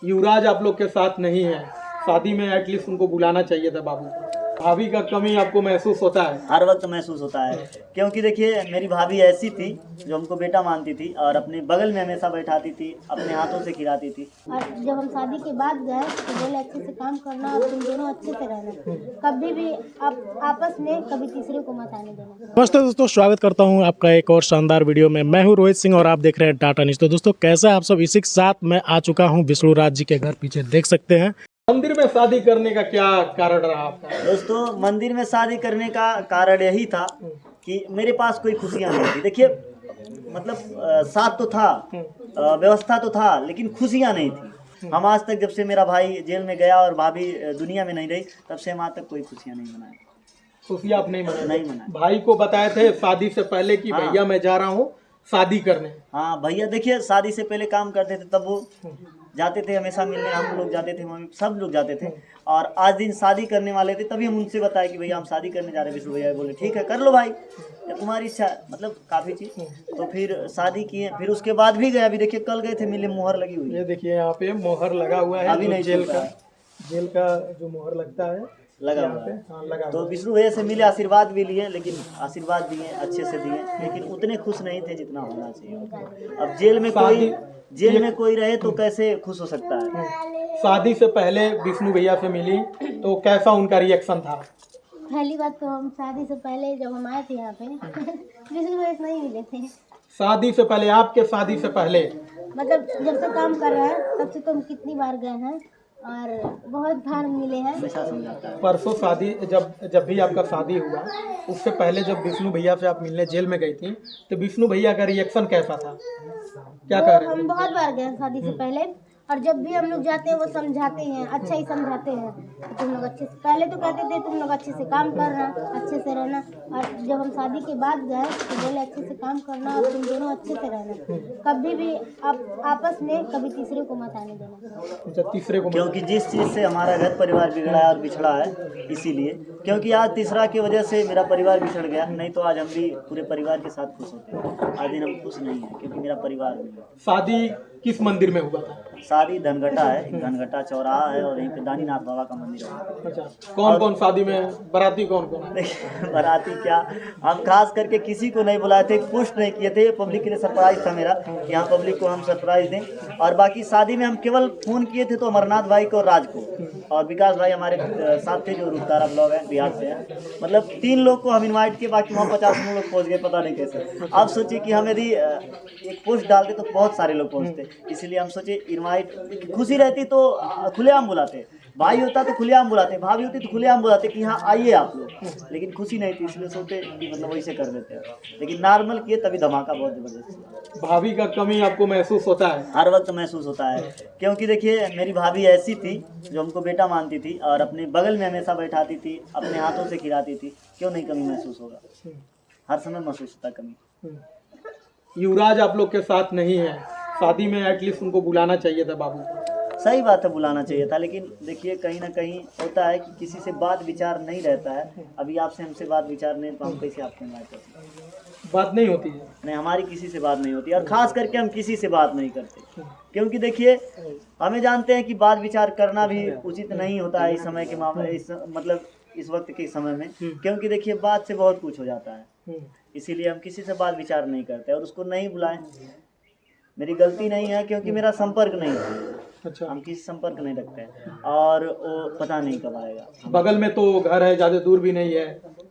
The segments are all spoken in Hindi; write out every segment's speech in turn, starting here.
युवराज आप लोग के साथ नहीं है, शादी में एटलीस्ट उनको बुलाना चाहिए था बाबू को। भाभी का कमी आपको महसूस होता है? हर वक्त महसूस होता है, क्योंकि देखिए मेरी भाभी ऐसी थी जो हमको बेटा मानती थी और अपने बगल में हमेशा बैठाती थी, अपने हाथों से खिलाती थी। और जब हम शादी के बाद गए तो बोले अच्छे से काम करना और तुम दोनों अच्छे से रहना, कभी भी आप आपस में कभी तीसरे को मत आने देना। नमस्ते दोस्तों, स्वागत करता हूं आपका एक और शानदार वीडियो में। मैं हूं रोहित सिंह और आप देख रहे हैं टाटा न्यूज़। तो दोस्तों कैसे हैं आप सब? इसी के साथ मैं आ चुका हूं विष्णु राज जी के घर, पीछे देख सकते हैं। मंदिर में शादी करने का क्या कारण रहा आपका? दोस्तों मंदिर में शादी करने का कारण यही था कि मेरे पास कोई खुशियाँ नहीं थी। देखिए मतलब साथ तो था, व्यवस्था तो था, लेकिन खुशियाँ नहीं थी। हम आज तक, जब से मेरा भाई जेल में गया और भाभी दुनिया में नहीं रही, तब से हम आज तक कोई खुशियाँ नहीं मनाए। खुशियाँ आप नहीं मनाए? नहीं मनाए। भाई को बताए थे शादी से पहले कि हाँ। भैया मैं जा रहा हूँ शादी करने? हाँ भैया देखिए शादी से पहले काम करते थे, तब वो जाते थे हमेशा मिलने, हम लोग जाते थे, मम्मी सब लोग जाते थे। और आज दिन शादी करने वाले थे, तभी हम उनसे बताए कि भैया हम शादी करने जा रहे हैं। विष्णु भैया बोले ठीक है कर लो भाई, जब तुम्हारी इच्छा है, मतलब काफ़ी चीज़। तो फिर शादी किए, फिर उसके बाद भी गए। अभी देखिए कल गए थे, मिले, मुहर लगी हुई है। ये देखिए यहाँ पे मोहर लगा हुआ है, अभी जो नहीं जेल का जो मोहर लगता है लगा यहाँ हुआ पे। है। हाँ, लगा तो हुआ है। विष्णु भैया से मिले, आशीर्वाद भी लिए, लेकिन आशीर्वाद दिए अच्छे से दिए, लेकिन उतने खुश नहीं थे जितना होना चाहिए। अब जेल में कोई रहे तो कैसे खुश हो सकता है? शादी से पहले विष्णु भैया से मिली तो कैसा उनका रिएक्शन था? पहली बात तो हम शादी से पहले जब हम आए थे यहाँ पे विष्णु भैया से नहीं मिले थे। शादी से पहले, आपके शादी से पहले? मतलब जब से काम कर रहे हैं तब से तो हम कितनी बार गए हैं और बहुत बार मिले हैं। हमेशा समझाता है। परसों शादी, जब भी आपका शादी हुआ उससे पहले जब विष्णु भैया से आप मिलने जेल में गई थी तो विष्णु भैया का रिएक्शन कैसा था? क्या कह रहे थे? हम बहुत बार गए हैं शादी से पहले, और जब भी हम लोग जाते हैं वो समझाते हैं, अच्छा ही समझाते हैं कि तुम लोग अच्छे से, पहले तो कहते थे तुम लोग अच्छे से काम करना, अच्छे से रहना। और जब हम शादी के बाद गए तो बोले अच्छे से काम करना और तुम दोनों अच्छे से रहना, कभी भी आप आपस में कभी तीसरे को मत आने देना। अच्छा, तीसरे को? क्योंकि जिस चीज़ से हमारा घर परिवार बिगड़ा है और बिछड़ा है, इसीलिए, क्योंकि आज तीसरा की वजह से मेरा परिवार बिछड़ गया, नहीं तो आज हम भी पूरे परिवार के साथ खुश होते। आज दिन हम खुश नहीं हैं क्योंकि मेरा परिवार बिगड़ा। शादी किस मंदिर में हुआ था? शादी धनघटा है, धनघटा चौराहा है, और यहीं पे दानीनाथ बाबा का मंदिर है। अच्छा, कौन कौन शादी में, बाराती कौन कौन है? देखिए बाराती क्या, हम खास करके किसी को नहीं बुलाए थे, पोस्ट नहीं किए थे, पब्लिक के लिए सरप्राइज था मेरा कि हाँ पब्लिक को हम सरप्राइज दें। और बाकी शादी में हम केवल फ़ोन किए थे तो अमरनाथ भाई को और राज को, और विकास भाई हमारे साथ थे जो रुखतारा ब्लॉग है, बिहार से है। मतलब 3 लोग को हम इन्वाइट किए, बाकी वहाँ 50 लोग पहुँच गए, पता नहीं कैसे। आप सोचिए कि हम यदि एक पोस्ट डालते तो बहुत सारे लोग पहुँचते, इसलिए हम सोचे इनवाइट, खुशी रहती तो खुलेआम बुलाते, भाई होता तो खुलेआम बुलाते, भाभी होती तो खुलेआम बुलाते कि हाँ आइए आप लोग, लेकिन खुशी नहीं थी इसलिए सोचे कि मतलब वैसे कर देते हैं, लेकिन नॉर्मल किए तभी धमाका बहुत ज़बरदस्त। भाभी का कमी आपको महसूस होता है? हर वक्त महसूस होता है, क्योंकि देखिए मेरी भाभी ऐसी थी जो हमको बेटा मानती थी और अपने बगल में हमेशा बैठाती थी, अपने हाथों से खिलाती थी। क्यों नहीं कमी महसूस होगा? हर समय महसूस होता कमी। युवराज आप लोग के साथ नहीं है, शादी में एटलीस्ट उनको बुलाना चाहिए था बाबू को। सही बात है, बुलाना चाहिए था, लेकिन देखिए कहीं ना कहीं होता है कि किसी से बात विचार नहीं रहता है। अभी आपसे हमसे बात विचार नहीं, तो हम कैसे आपको इनवाइट करते हैं? बात नहीं होती है? नहीं, हमारी किसी से बात नहीं होती, और ख़ास करके हम किसी से बात नहीं करते, क्योंकि देखिए हमें जानते हैं कि बात विचार करना भी उचित नहीं होता है इस समय के मामले, मतलब इस वक्त के समय में, क्योंकि देखिए बात से बहुत कुछ हो जाता है, इसीलिए हम किसी से बात विचार नहीं करते और उसको नहीं बुलाएं। मेरी गलती नहीं है, क्योंकि मेरा संपर्क नहीं है। अच्छा, हम किसी संपर्क नहीं रखते हैं, और वो पता नहीं कब आएगा। बगल में तो घर है, ज़्यादा दूर भी नहीं है,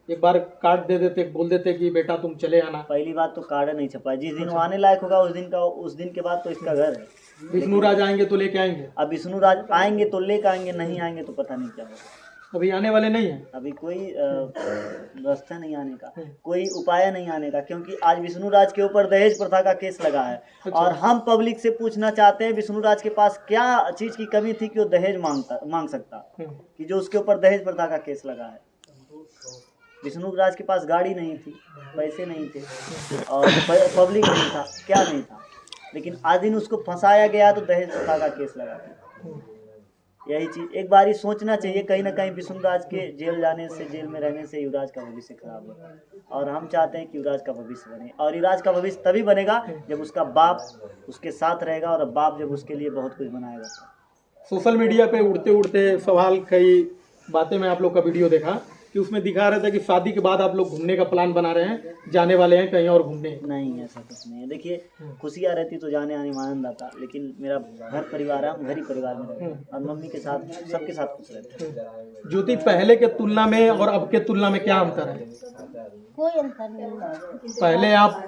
एक बार कार्ड दे देते, बोल देते कि बेटा तुम चले आना। पहली बात तो कार्ड नहीं छपा है, जिस दिन वो आने लायक होगा उस दिन के बाद तो इसका घर है। विष्णु राज आएंगे तो लेके आएंगे? अब विष्णु राज आएंगे तो लेकर आएंगे, नहीं आएंगे तो पता नहीं क्या होगा। अभी आने वाले नहीं है? अभी कोई व्यवस्था नहीं आने का, कोई उपाय नहीं आने का, क्योंकि आज विष्णु राज के ऊपर दहेज प्रथा का केस लगा है। और हम पब्लिक से पूछना चाहते हैं विष्णु राज के पास क्या चीज़ की कमी थी कि वो दहेज मांग सकता, कि जो उसके ऊपर दहेज प्रथा का केस लगा है। विष्णु राज के पास गाड़ी नहीं थी, पैसे नहीं थे, और पब्लिक नहीं था, क्या नहीं था, लेकिन आज दिन उसको फंसाया गया तो दहेज प्रथा का केस लगा था। यही चीज़ एक बार ही सोचना चाहिए। कहीं ना कहीं विष्णु राज के जेल जाने से, जेल में रहने से युवराज का भविष्य खराब हो, और हम चाहते हैं कि युवराज का भविष्य बने, और युवराज का भविष्य तभी बनेगा जब उसका बाप उसके साथ रहेगा, और बाप जब उसके लिए बहुत कुछ बनाएगा। सोशल मीडिया पे उड़ते उड़ते सवाल कई बातें मैं आप लोग का वीडियो देखा कि उसमें दिखा रहा था कि शादी के बाद आप लोग घूमने का प्लान बना रहे हैं, जाने वाले हैं कहीं और घूमने। नहीं, ऐसा कुछ नहीं है। देखिए, खुशियाँ रहती तो जाने आने में आनंद आता, लेकिन मेरा घर परिवार है, हम घर ही परिवार में रहते हैं और मम्मी के साथ सबके साथ खुश रहते हैं। ज्योति, पहले के तुलना में और अब के तुलना में क्या अंतर है? कोई अंतर नहीं है। पहले आप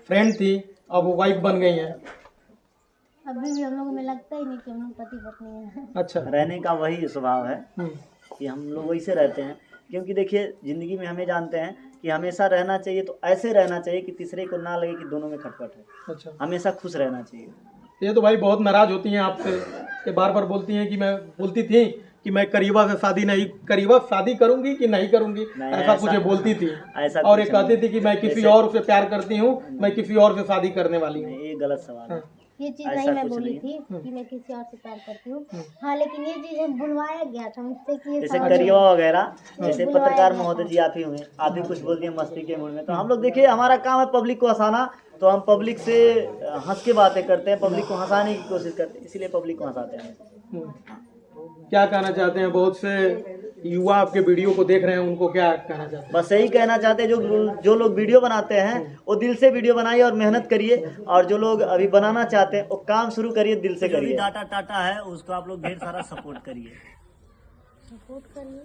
फ्रेंड थी, अब वो वाइफ बन गई हैं। अभी भी हम लोगों में लगता ही नहीं कि हम लोग पति पत्नी हैं। अच्छा। रहने का वही स्वभाव है कि हम लोग वैसे रहते हैं, क्योंकि देखिए ज़िंदगी में हमें जानते हैं कि हमेशा रहना चाहिए तो ऐसे रहना चाहिए कि तीसरे को ना लगे कि दोनों में खटपट है। अच्छा। हमेशा खुश रहना चाहिए। ये तो भाई बहुत नाराज होती हैं आपसे, ये बार बार बोलती हैं कि मैं बोलती थी कि मैं करीबा से शादी नहीं, करीबा शादी करूंगी कि नहीं करूंगी, ऐसा कुछ ये बोलती थी। ऐसा और ये कुछ कहती नहीं। थी कि मैं किसी और से प्यार करती हूँ, मैं किसी और से शादी करने वाली हूँ। ये गलत सवाल है। ये चीज ऐसा नहीं मैं कुछ बोली नहीं थी कि मैं किसी और से प्यार करती हूँ। हाँ, लेकिन ये चीज हम बुलवाया गया था मुझसे कि ये जैसे सवाल करिएवा वगैरह, जैसे बुलवाया पत्रकार गया महोदय था। जी आप ही हुए, आप भी कुछ बोल दिए मस्ती के मूड में, तो हम लोग देखिए हमारा काम है पब्लिक को हंसाना, तो हम पब्लिक से हंस के बातें करते हैं, पब्लिक को हंसाने की कोशिश करते हैं, इसीलिए पब्लिक को हंसाते हैं। क्या कहना चाहते हैं? बहुत से युवा आपके वीडियो को देख रहे हैं, उनको क्या कहना चाहते हैं? बस यही कहना चाहते हैं, जो लोग वीडियो बनाते हैं वो दिल से वीडियो बनाइए और मेहनत करिए, और जो लोग अभी बनाना चाहते हैं वो काम शुरू करिए, दिल से करिए। डाटा टाटा है उसको आप लोग ढेर सारा सपोर्ट करिए। सपोर्ट करिए।